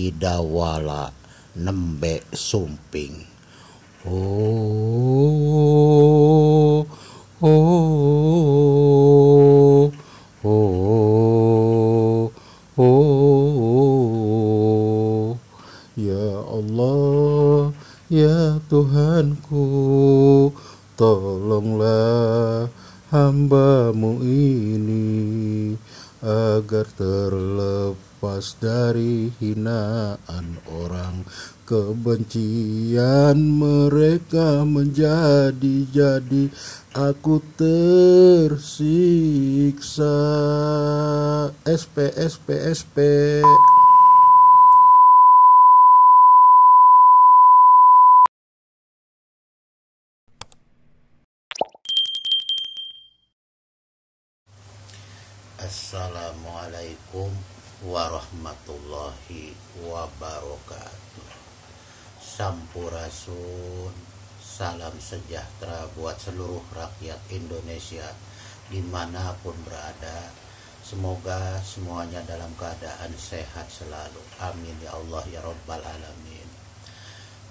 kidawala nembe sumping. Oh, oh, oh, oh, ya Allah, ya Tuhanku, tolonglah hamba-Mu ini agar terlepas dari hinaan orang, kebencian mereka menjadi-jadi, aku tersiksa. SP SP SP. Assalamualaikum warahmatullahi wabarakatuh. Sampurasun, salam sejahtera buat seluruh rakyat Indonesia dimanapun berada. Semoga semuanya dalam keadaan sehat selalu. Amin ya Allah ya Rabbal Alamin.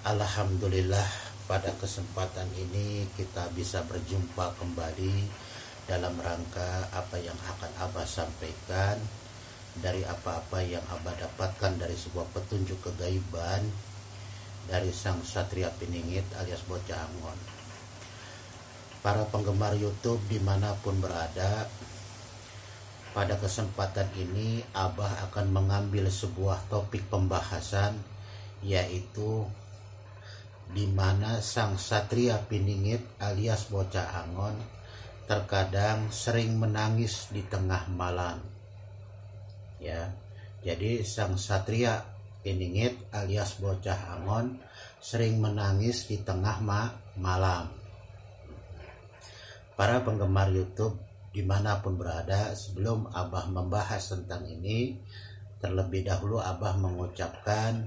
Alhamdulillah, pada kesempatan ini kita bisa berjumpa kembali dalam rangka apa yang akan Abah sampaikan dari apa-apa yang Abah dapatkan dari sebuah petunjuk kegaiban dari Sang Satria Piningit alias Bocah Angon. Para penggemar YouTube dimanapun berada, pada kesempatan ini Abah akan mengambil sebuah topik pembahasan, yaitu di mana Sang Satria Piningit alias Bocah Angon terkadang sering menangis di tengah malam. Ya, jadi Sang Satria Piningit alias Bocah Angon sering menangis di tengah malam. Para penggemar YouTube dimanapun berada, sebelum Abah membahas tentang ini, terlebih dahulu Abah mengucapkan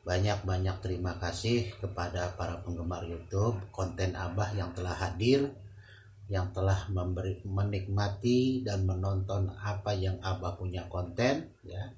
banyak-banyak terima kasih kepada para penggemar YouTube konten Abah yang telah hadir, yang telah menikmati dan menonton apa yang Abah punya konten, ya,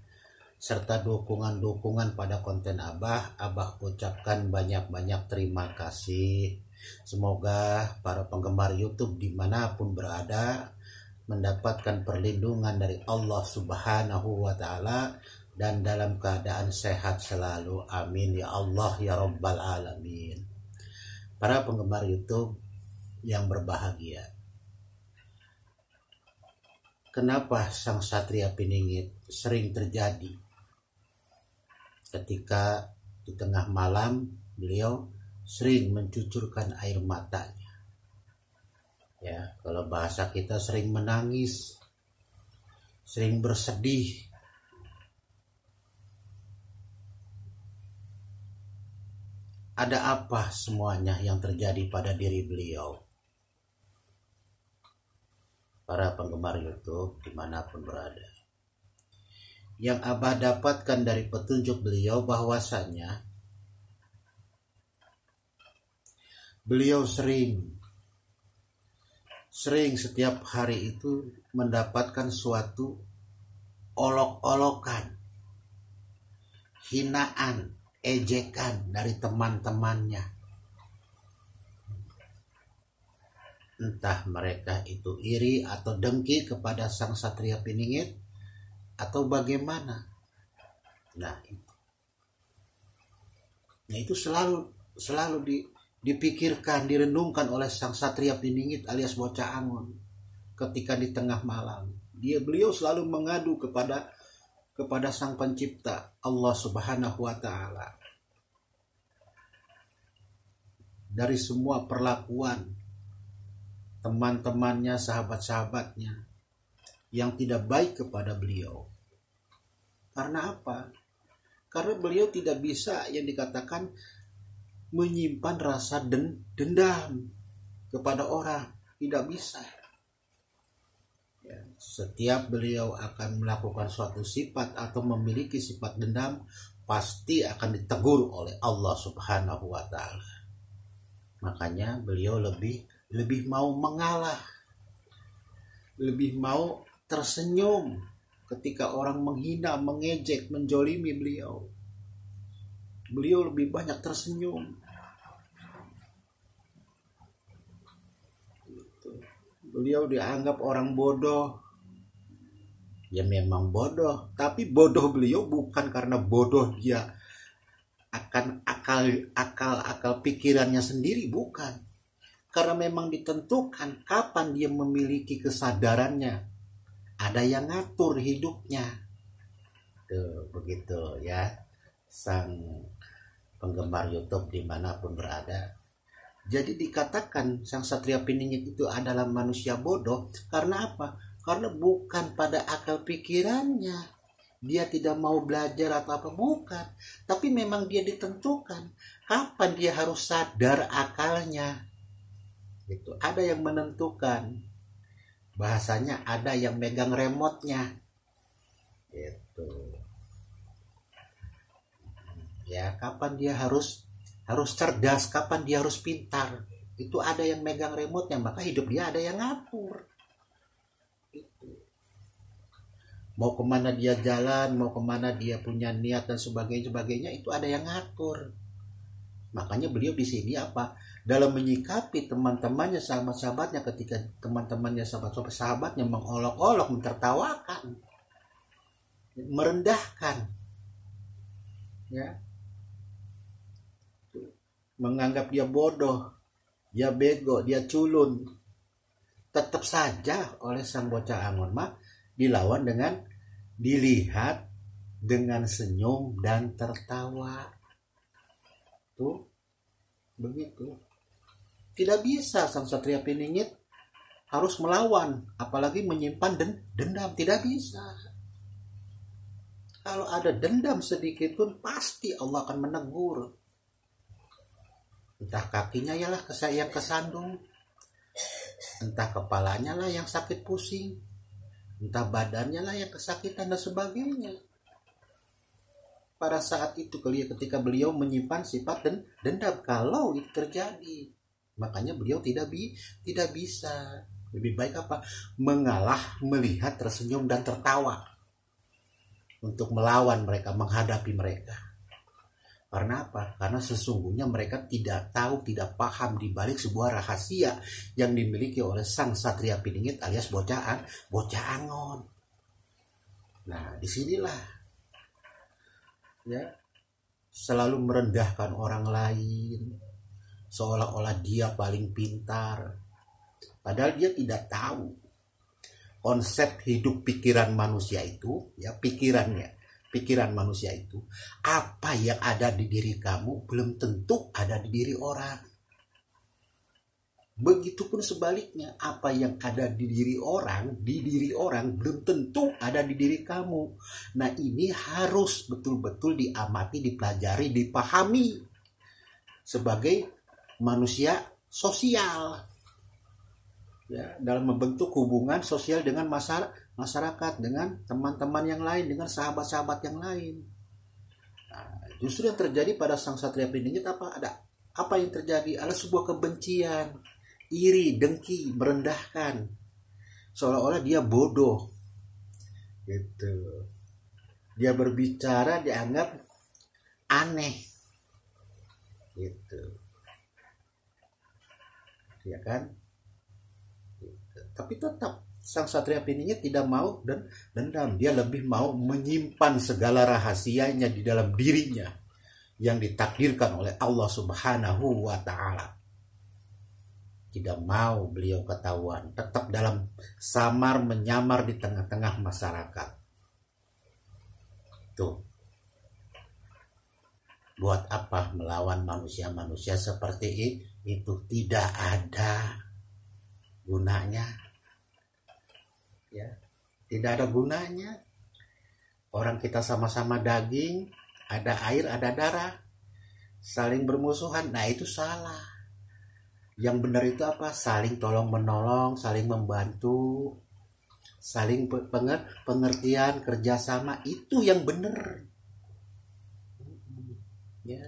serta dukungan-dukungan pada konten Abah ucapkan banyak-banyak terima kasih. Semoga para penggemar YouTube dimanapun berada mendapatkan perlindungan dari Allah Subhanahu wa Ta'ala dan dalam keadaan sehat selalu. Amin ya Allah ya Rabbal Alamin. Para penggemar YouTube yang berbahagia, kenapa Sang Satria Piningit sering terjadi ketika di tengah malam beliau sering mencucurkan air matanya? Ya, kalau bahasa kita sering menangis, sering bersedih. Ada apa semuanya yang terjadi pada diri beliau? Para penggemar YouTube dimanapun berada, yang Abah dapatkan dari petunjuk beliau bahwasanya beliau sering setiap hari itu mendapatkan suatu olok-olokan, hinaan, ejekan dari teman-temannya. Entah mereka itu iri atau dengki kepada Sang Satria Piningit atau bagaimana. Nah itu selalu dipikirkan, direnungkan oleh Sang Satria Piningit alias Bocah Angon ketika di tengah malam. Beliau selalu mengadu kepada Sang Pencipta Allah Subhanahu wa Ta'ala dari semua perlakuan teman-temannya, sahabat-sahabatnya yang tidak baik kepada beliau. Karena apa? Karena beliau tidak bisa yang dikatakan menyimpan rasa dendam kepada orang. Tidak bisa. Ya, setiap beliau akan melakukan suatu sifat atau memiliki sifat dendam, pasti akan ditegur oleh Allah Subhanahu wa Ta'ala. Makanya beliau lebih mau mengalah, lebih mau tersenyum ketika orang menghina, mengejek, menjolimi beliau. Beliau lebih banyak tersenyum. Beliau dianggap orang bodoh. Ya memang bodoh, tapi bodoh beliau bukan karena bodoh dia akan akal pikirannya sendiri, bukan. Karena memang ditentukan kapan dia memiliki kesadarannya. Ada yang ngatur hidupnya. Tuh, begitu ya. Sang penggemar YouTube dimanapun berada. Jadi dikatakan sang Satria Piningit itu adalah manusia bodoh. Karena apa? Karena bukan pada akal pikirannya. Dia tidak mau belajar atau apa, bukan. Tapi memang dia ditentukan kapan dia harus sadar akalnya. Itu ada yang menentukan. Bahasanya ada yang megang remote-nya. Gitu. Ya, kapan dia harus cerdas, kapan dia harus pintar. Itu ada yang megang remote-nya, maka hidup dia ada yang ngatur. Mau kemana dia jalan, mau kemana dia punya niat dan sebagainya itu ada yang ngatur. Makanya beliau di sini apa? Dalam menyikapi teman-temannya, sahabat-sahabatnya, ketika teman-temannya, sahabat-sahabatnya mengolok-olok, mentertawakan, merendahkan, ya, menganggap dia bodoh, dia bego, dia culun, tetap saja oleh sang bocah Angon mah dilawan dengan dilihat dengan senyum dan tertawa. Tuh, begitu. Tidak bisa sang Satria Piningit harus melawan, apalagi menyimpan dendam. Tidak bisa. Kalau ada dendam sedikit pun pasti Allah akan menegur. Entah kakinya yalah yang kesandung, entah kepalanya lah yang sakit pusing, entah badannya lah yang kesakitan dan sebagainya. Pada saat itu ketika beliau menyimpan sifat dendam, kalau itu terjadi, makanya beliau tidak bisa. Lebih baik apa? Mengalah, melihat, tersenyum dan tertawa untuk melawan mereka, menghadapi mereka. Karena apa? Karena sesungguhnya mereka tidak tahu, tidak paham di balik sebuah rahasia yang dimiliki oleh sang Satria Piningit alias bocah Angon. Nah, disinilah ya, selalu merendahkan orang lain, seolah-olah dia paling pintar. Padahal dia tidak tahu konsep hidup pikiran manusia itu, ya pikiran manusia itu, apa yang ada di diri kamu belum tentu ada di diri orang. Begitupun sebaliknya, apa yang ada di diri orang belum tentu ada di diri kamu. Nah, ini harus betul-betul diamati, dipelajari, dipahami sebagai manusia sosial. Ya, dalam membentuk hubungan sosial dengan masyarakat, dengan teman-teman yang lain, dengan sahabat-sahabat yang lain. Nah, justru yang terjadi pada sang Satria Piningit apa yang terjadi? Ada sebuah kebencian, iri, dengki, merendahkan, seolah-olah dia bodoh, gitu. Dia berbicara dianggap aneh, gitu, ya kan? Tapi tetap sang Satria Piningit tidak mau dendam. Dia lebih mau menyimpan segala rahasianya di dalam dirinya yang ditakdirkan oleh Allah Subhanahu wa Ta'ala. Tidak mau beliau ketahuan, tetap dalam samar menyamar di tengah-tengah masyarakat. Tuh. Buat apa melawan manusia-manusia seperti itu? Tidak ada gunanya. Ya, tidak ada gunanya. Orang kita sama-sama daging, ada air, ada darah, saling bermusuhan. Nah, itu salah. Yang benar itu apa? Saling tolong menolong, saling membantu, saling pengertian, kerjasama, itu yang benar. Ya,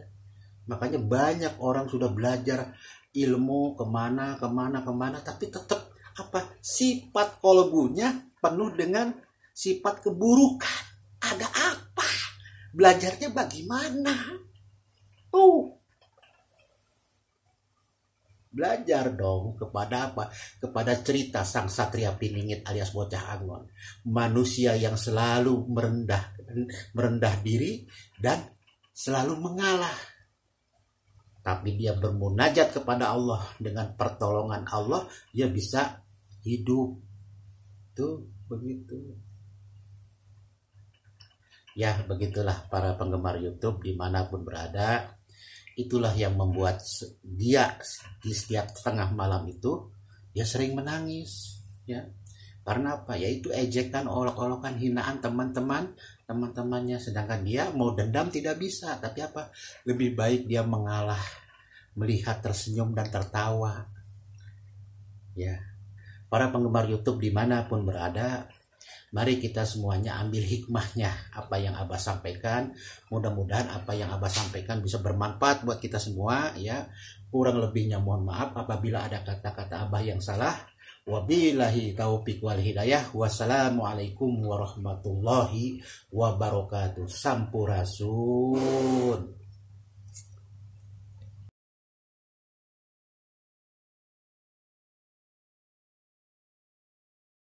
makanya banyak orang sudah belajar ilmu kemana, tapi tetap apa? Sifat kolbunya penuh dengan sifat keburukan. Ada apa? Belajarnya bagaimana? Belajar dong kepada apa? Kepada cerita sang satria piningit alias bocah Angon. Manusia yang selalu merendah diri dan selalu mengalah. Tapi dia bermunajat kepada Allah, dengan pertolongan Allah dia bisa hidup. Tuh begitu. Ya begitulah para penggemar YouTube dimanapun berada. Itulah yang membuat dia di setiap tengah malam itu dia sering menangis, ya. Karena apa? Yaitu ejekan, olok-olokan, hinaan teman-temannya. Sedangkan dia mau dendam tidak bisa. Tapi apa? Lebih baik dia mengalah, melihat tersenyum dan tertawa. Ya, para penggemar YouTube dimanapun berada, mari kita semuanya ambil hikmahnya apa yang Abah sampaikan. Mudah-mudahan apa yang Abah sampaikan bisa bermanfaat buat kita semua, ya. Kurang lebihnya mohon maaf apabila ada kata-kata Abah yang salah. Wabillahi taufiq wal hidayah. Wassalamualaikum warahmatullahi wabarakatuh. Sampurasun.